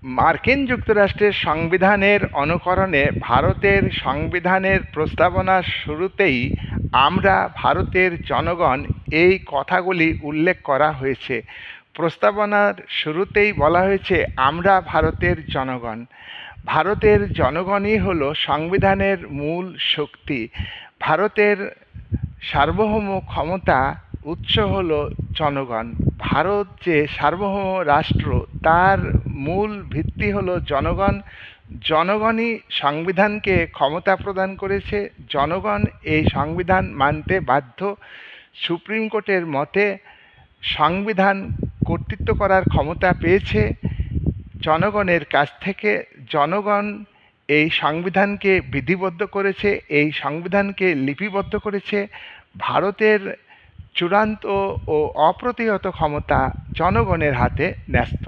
মার্কিন যুক্তরাষ্ট্রের সংবিধানের অনুকরণে ভারতের সংবিধানের প্রস্তাবনার শুরুতেই আমরা ভারতের জনগণ এই কথাগুলি উল্লেখ করা হয়েছে। প্রস্তাবনার শুরুতেই বলা হয়েছে আমরা ভারতের জনগণ। ভারতের জনগণই হলো সংবিধানের মূল শক্তি। ভারতের সার্বভৌম ক্ষমতা উৎস হলো জনগণ। ভারত যে সার্বভৌম রাষ্ট্র, তার মূল ভিত্তি হলো জনগণ। জনগণই সংবিধানকে ক্ষমতা প্রদান করেছে। জনগণ এই সংবিধান মানতে বাধ্য। সুপ্রিম কোর্টের মতে সংবিধান কর্তৃত্ব করার ক্ষমতা পেয়েছে জনগণের কাছ থেকে। জনগণ এই সংবিধানকে বিধিবদ্ধ করেছে, এই সংবিধানকে লিপিবদ্ধ করেছে। ভারতের চূড়ান্ত ও অপ্রতিহত ক্ষমতা জনগণের হাতে ন্যস্ত।